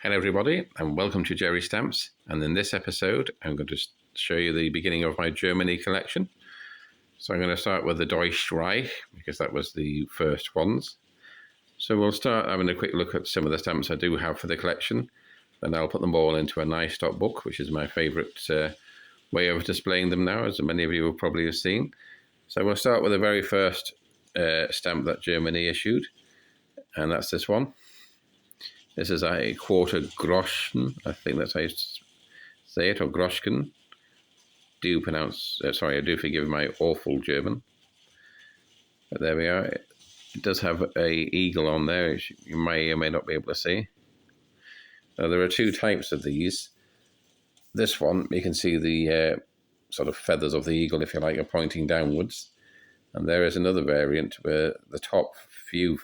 Hello everybody and welcome to Jerry Stamps, and in this episode I'm going to show you the beginning of my Germany collection. So I'm going to start with the Deutsche Reich because that was the first ones. So we'll start having a quick look at some of the stamps I do have for the collection, then I'll put them all into a nice stock book, which is my favourite way of displaying them now, as many of you will probably have seen. So we'll start with the very first stamp that Germany issued, and that's this one. This is a quarter groschen, I think that's how you say it, or groschken. I do forgive my awful German. But there we are. It does have a eagle on there, which you may or may not be able to see. Now, there are two types of these. This one, you can see the sort of feathers of the eagle, if you like, are pointing downwards. And there is another variant where the top few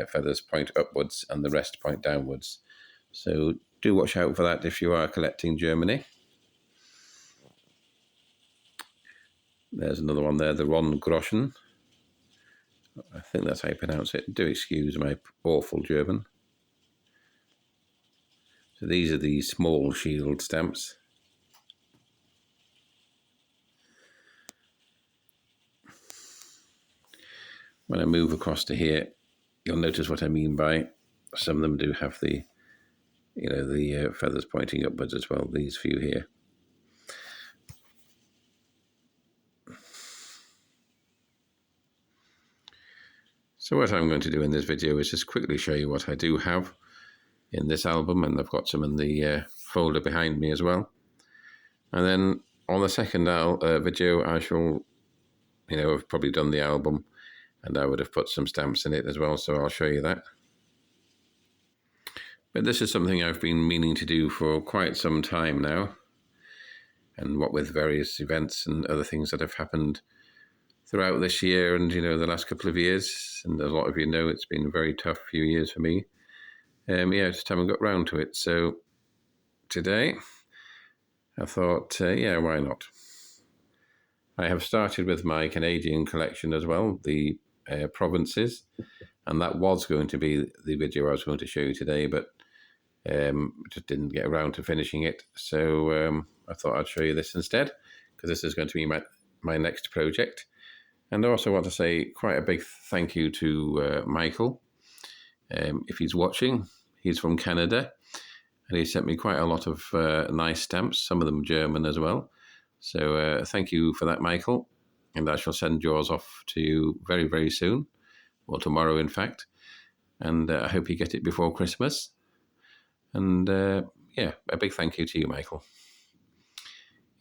feathers point upwards and the rest point downwards. So do watch out for that if you are collecting Germany. There's another one there, the Ron Groschen. I think that's how you pronounce it. Do excuse my awful German. So these are the small shield stamps. When I move across to here, you'll notice what I mean by some of them do have the, feathers pointing upwards as well, these few here. So what I'm going to do in this video is just quickly show you what I do have in this album, and I've got some in the folder behind me as well. And then on the second video, I shall, have probably done the album, and I would have put some stamps in it as well, so I'll show you that. But this is something I've been meaning to do for quite some time now, and what with various events and other things that have happened throughout this year and, the last couple of years, and a lot of you know it's been a very tough few years for me. Just haven't got round to it. So today I thought, why not? I have started with my Canadian collection as well, the provinces, and that was going to be the video I was going to show you today, but just didn't get around to finishing it. So I thought I'd show you this instead, because this is going to be my next project. And I also want to say quite a big thank you to Michael. If he's watching, he's from Canada, and he sent me quite a lot of nice stamps, some of them German as well. So thank you for that, Michael. And I shall send yours off to you very, very soon, or tomorrow, in fact. And I hope you get it before Christmas. And a big thank you to you, Michael.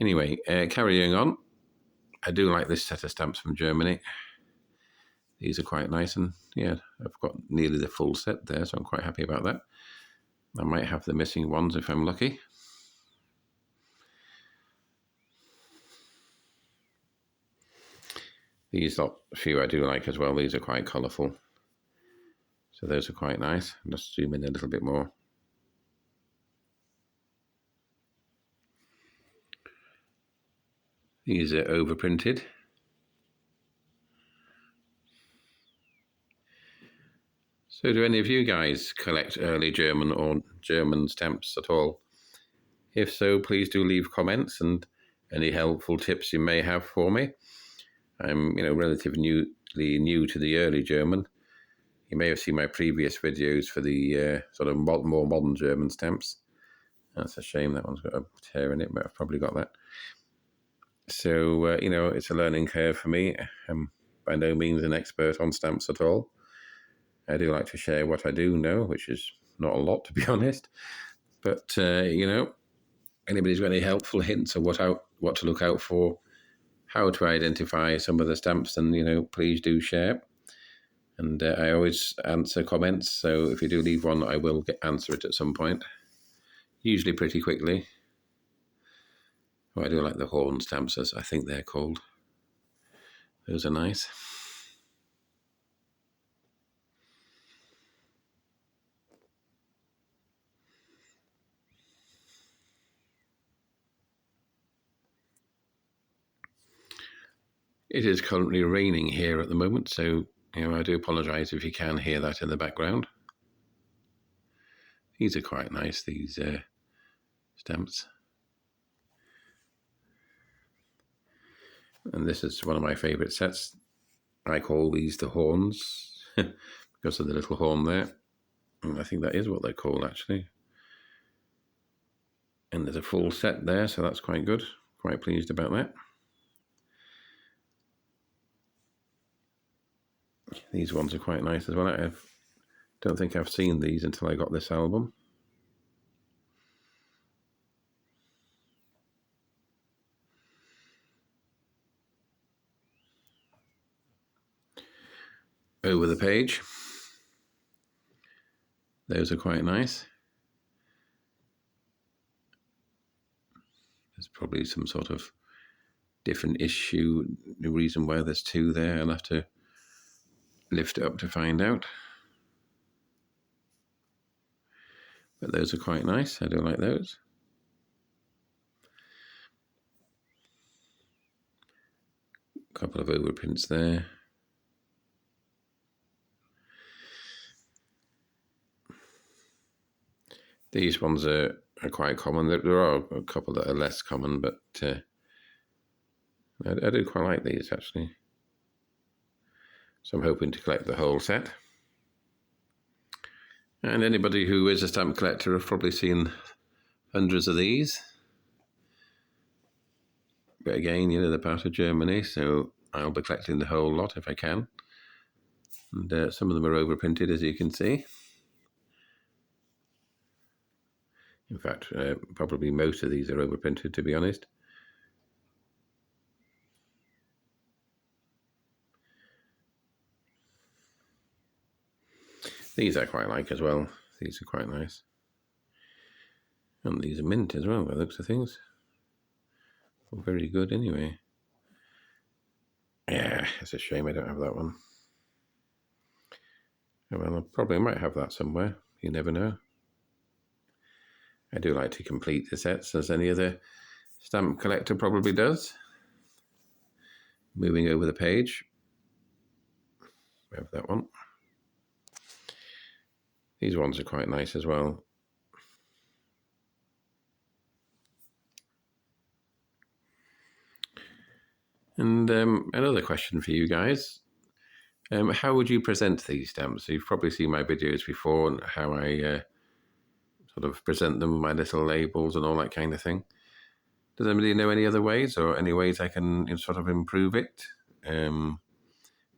Anyway, carrying on. I do like this set of stamps from Germany. These are quite nice, and I've got nearly the full set there, so I'm quite happy about that. I might have the missing ones if I'm lucky. These lot, a few I do like as well. These are quite colourful. So those are quite nice. I'll just zoom in a little bit more. These are overprinted. So do any of you guys collect early German or German stamps at all? If so, please do leave comments and any helpful tips you may have for me. I'm, relatively new to the early German. You may have seen my previous videos for the sort of more modern German stamps. That's a shame, that one's got a tear in it, but I've probably got that. So, it's a learning curve for me. I'm by no means an expert on stamps at all. I do like to share what I do know, which is not a lot, to be honest. But, anybody's got any helpful hints of what to look out for, how to identify some of the stamps, then, please do share. And I always answer comments, so if you do leave one, I will answer it at some point, usually pretty quickly. Oh, I do like the horn stamps, as I think they're called. Those are nice. It is currently raining here at the moment, so I do apologise if you can hear that in the background. These are quite nice, these stamps. And this is one of my favourite sets. I call these the horns because of the little horn there. And I think that is what they're called, actually. And there's a full set there, so that's quite good. Quite pleased about that. These ones are quite nice as well. I don't think I've seen these until I got this album. Over the page. Those are quite nice. There's probably some sort of different issue, the reason why there's two there. I'll have to lift it up to find out. But those are quite nice. I do like those. A couple of overprints there. These ones are quite common. There are a couple that are less common, but I do quite like these, actually. So I'm hoping to collect the whole set. And anybody who is a stamp collector have probably seen hundreds of these. But again, they're part of Germany, so I'll be collecting the whole lot if I can. And some of them are overprinted, as you can see. In fact, probably most of these are overprinted, to be honest. These I quite like as well. These are quite nice. And these are mint as well, by the looks of things. Well, very good anyway. Yeah, it's a shame I don't have that one. Well, I probably might have that somewhere. You never know. I do like to complete the sets, as any other stamp collector probably does. Moving over the page. We have that one. These ones are quite nice as well. And another question for you guys. How would you present these stamps? So you've probably seen my videos before and how I sort of present them with my little labels and all that kind of thing. Does anybody know any other ways, or any ways I can sort of improve it?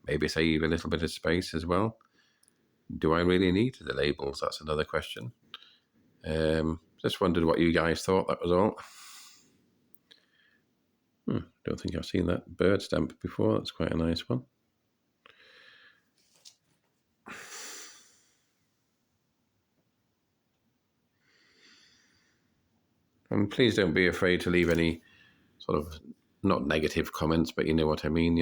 Maybe save a little bit of space as well. Do I really need the labels? That's another question. Just wondered what you guys thought, that was all. Don't think I've seen that bird stamp before. That's quite a nice one. And please don't be afraid to leave any sort of, not negative comments, but you know what I mean.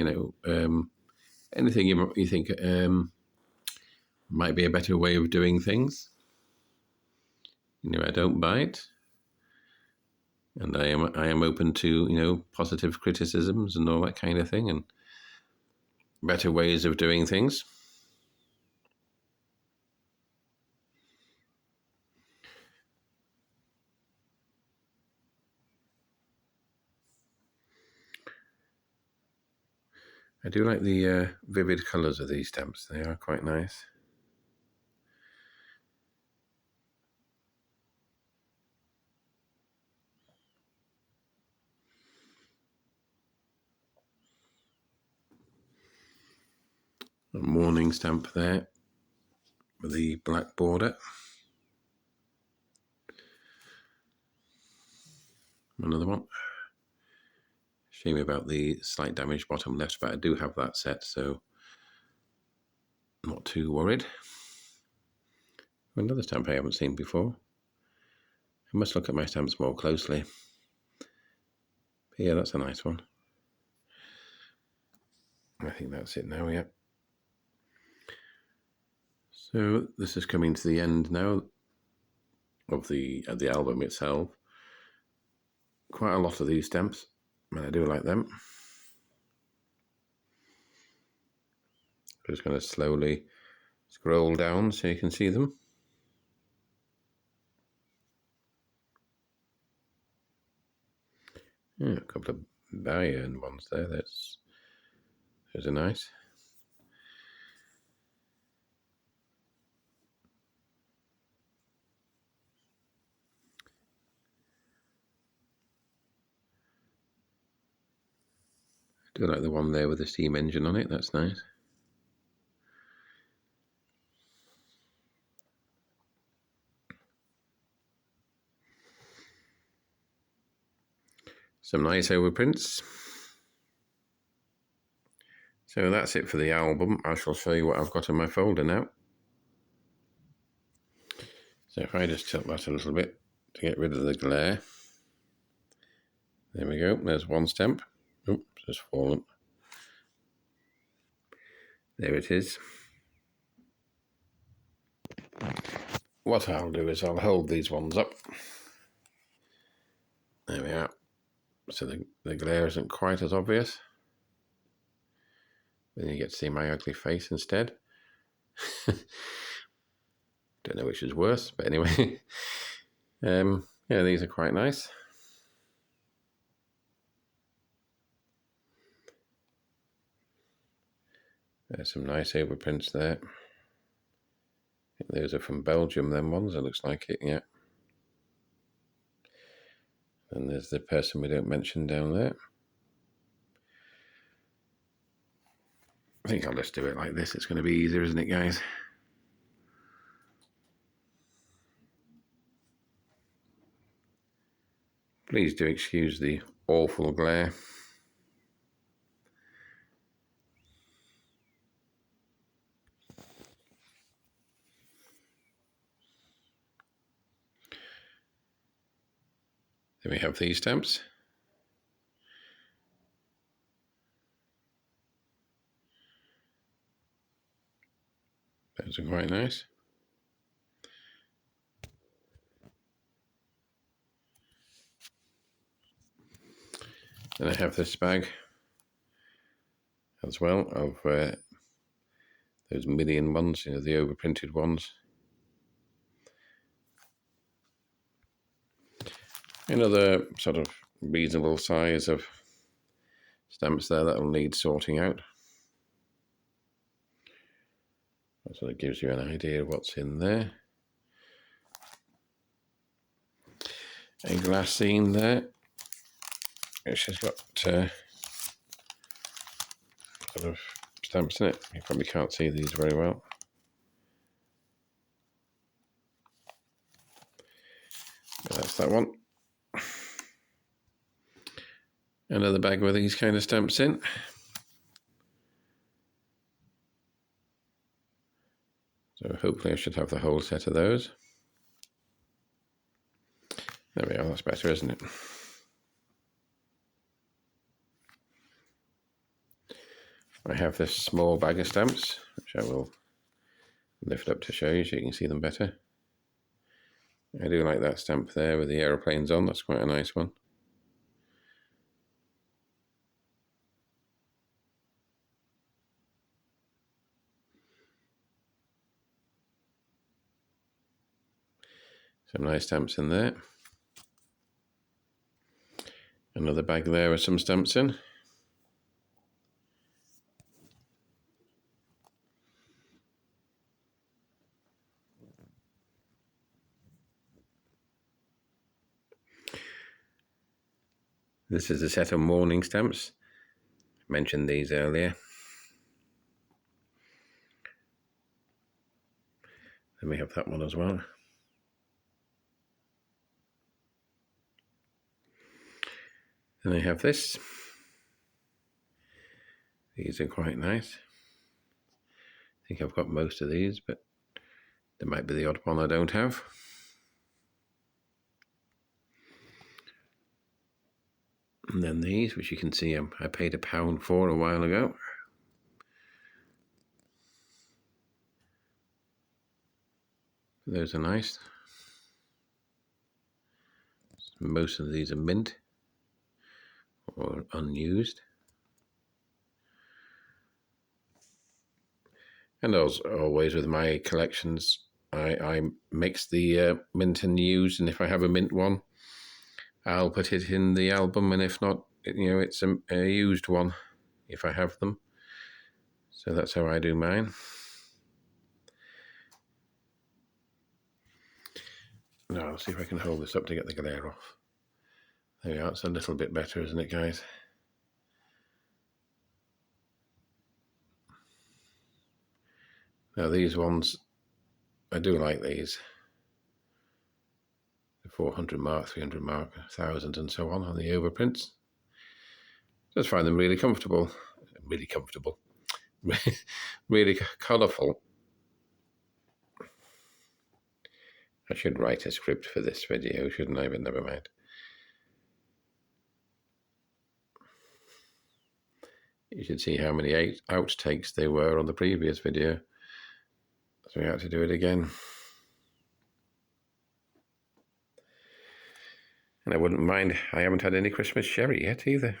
Anything you think might be a better way of doing things. I don't bite, and I am open to positive criticisms and all that kind of thing, and better ways of doing things. I do like the vivid colours of these stamps. They are quite nice. A morning stamp there with the black border. Another one. Shame about the slight damage bottom left, but I do have that set, so not too worried. Another stamp I haven't seen before. I must look at my stamps more closely. But yeah, that's a nice one. I think that's it now, yeah. So this is coming to the end now of the album itself. Quite a lot of these stamps, and I do like them. I'm just going to slowly scroll down so you can see them. Yeah, a couple of iron ones there. Those are nice. I do like the one there with the steam engine on it. That's nice. Some nice overprints. So that's it for the album. I shall show you what I've got in my folder now. So if I just tilt that a little bit to get rid of the glare. There we go. There's one stamp. Oops, it's fallen. There it is. What I'll do is I'll hold these ones up. There we are. So the glare isn't quite as obvious. Then you get to see my ugly face instead. Don't know which is worse, but anyway. Yeah, these are quite nice. There's some nice overprints there. I think those are from Belgium, them ones. It looks like it, yeah. And there's the person we don't mention down there. I think I'll just do it like this. It's going to be easier, isn't it, guys? Please do excuse the awful glare. Then we have these stamps. Those are quite nice. Then I have this bag as well of those million ones, you know, the overprinted ones. Another sort of reasonable size of stamps there that'll need sorting out. That sort of gives you an idea of what's in there. A glass scene there, which has got sort of stamps in it. You probably can't see these very well. But that's that one. Another bag with these kind of stamps in. So hopefully I should have the whole set of those. There we are, that's better, isn't it? I have this small bag of stamps, which I will lift up to show you so you can see them better. I do like that stamp there with the aeroplanes on, that's quite a nice one. Some nice stamps in there. Another bag there with some stamps in. This is a set of mourning stamps. I mentioned these earlier. Then we have that one as well. Then I have this. These are quite nice. I think I've got most of these, but there might be the odd one I don't have. And then these, which you can see I paid £1 for a while ago. Those are nice. Most of these are mint or unused. And as always with my collections, I mix the mint and used, and if I have a mint one, I'll put it in the album, and if not, it's a used one if I have them. So that's how I do mine. Now I'll see if I can hold this up to get the glare off. There we are. It's a little bit better, isn't it, guys? Now these ones, I do like these. The 400 mark, 300 mark, 1000 and so on the overprints. Just find them really comfortable. Really comfortable. Really colourful. I should write a script for this video, shouldn't I? But never mind. You should see how many outtakes there were on the previous video. So we had to do it again. And I wouldn't mind, I haven't had any Christmas sherry yet either.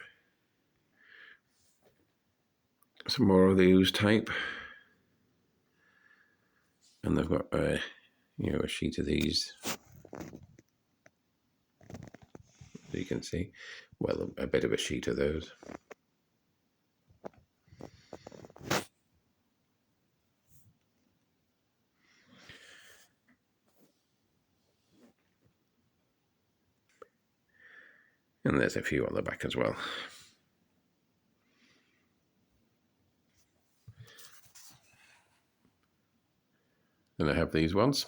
Some more of these type. And they've got a sheet of these. So you can see, well, a bit of a sheet of those. And there's a few on the back as well. Then I have these ones.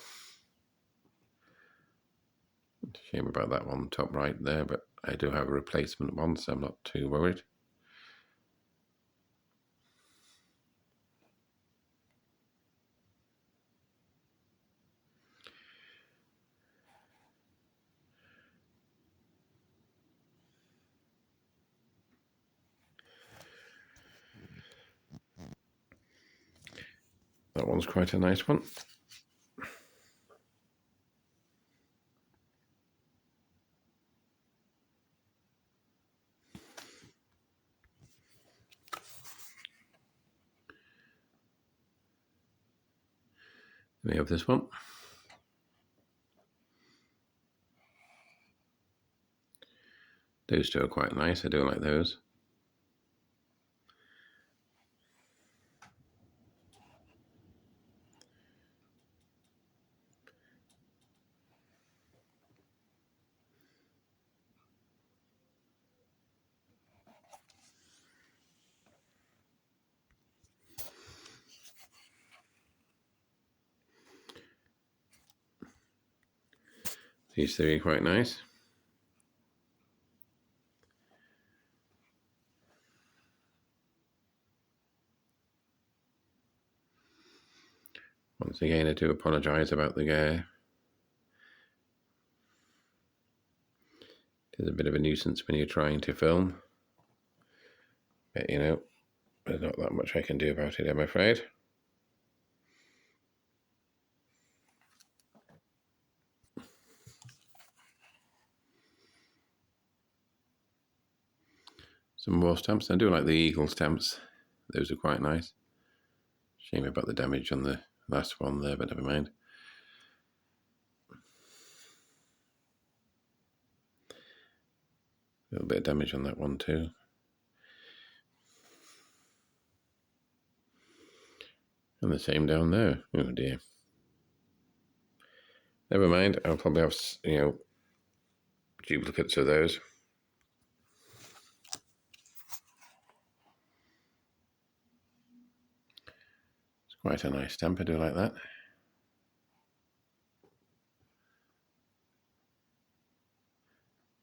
Shame about that one top right there, but I do have a replacement one, so I'm not too worried. That one's quite a nice one. We have this one. Those two are quite nice. I do like those. These three are quite nice. Once again, I do apologise about the glare. It is a bit of a nuisance when you're trying to film. But there's not that much I can do about it, I'm afraid. Some more stamps. I do like the eagle stamps. Those are quite nice. Shame about the damage on the last one there, but never mind. A little bit of damage on that one too. And the same down there. Oh dear. Never mind. I'll probably have, duplicates of those. It's quite a nice stamp. I do like that.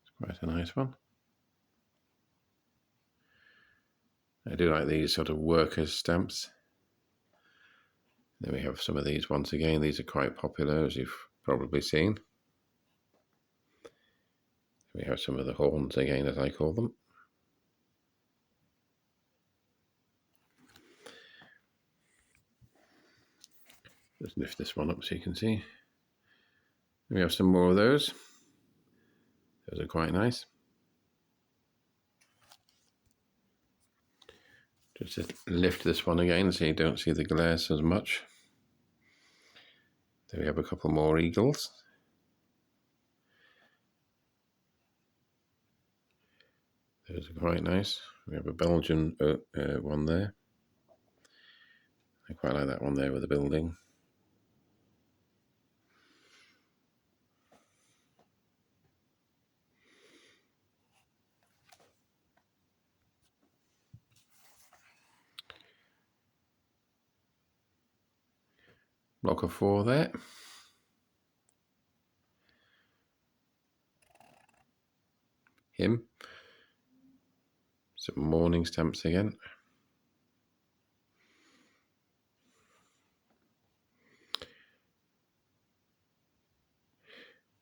It's quite a nice one. I do like these sort of workers' stamps. Then we have some of these once again. These are quite popular, as you've probably seen. We have some of the horns again, as I call them. Just lift this one up so you can see. We have some more of those. Those are quite nice. Just to lift this one again so you don't see the glare as much. Then we have a couple more eagles. Those are quite nice. We have a Belgian one there. I quite like that one there with the building. Block of 4 there. Him. Some morning stamps again.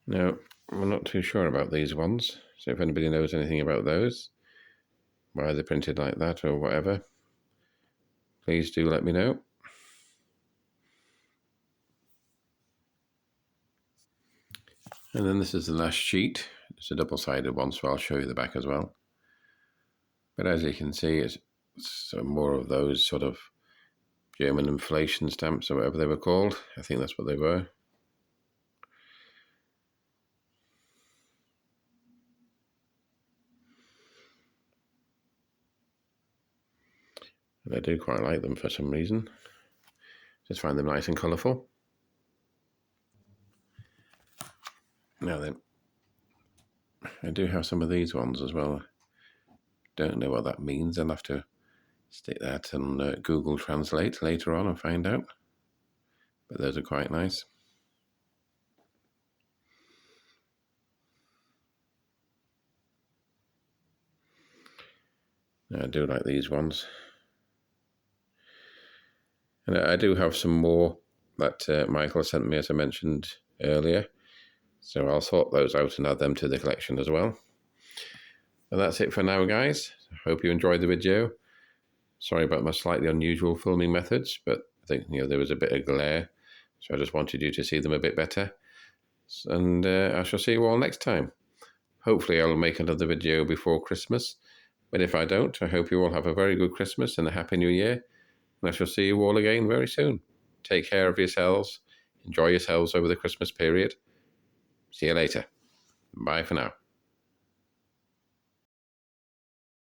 Now, we're not too sure about these ones, so if anybody knows anything about those, why they're printed like that or whatever, please do let me know. And then this is the last sheet. It's a double-sided one, so I'll show you the back as well. But as you can see, it's more of those sort of German inflation stamps or whatever they were called. I think that's what they were. And I do quite like them for some reason. Just find them nice and colourful. Now then, I do have some of these ones as well. Don't know what that means. I'll have to stick that on Google Translate later on and find out. But those are quite nice. I do like these ones. And I do have some more that Michael sent me, as I mentioned earlier. So I'll sort those out and add them to the collection as well. And that's it for now, guys. I hope you enjoyed the video. Sorry about my slightly unusual filming methods, but I think there was a bit of glare, so I just wanted you to see them a bit better. And I shall see you all next time. Hopefully I'll make another video before Christmas. But if I don't, I hope you all have a very good Christmas and a Happy New Year. And I shall see you all again very soon. Take care of yourselves. Enjoy yourselves over the Christmas period. See you later. Bye for now.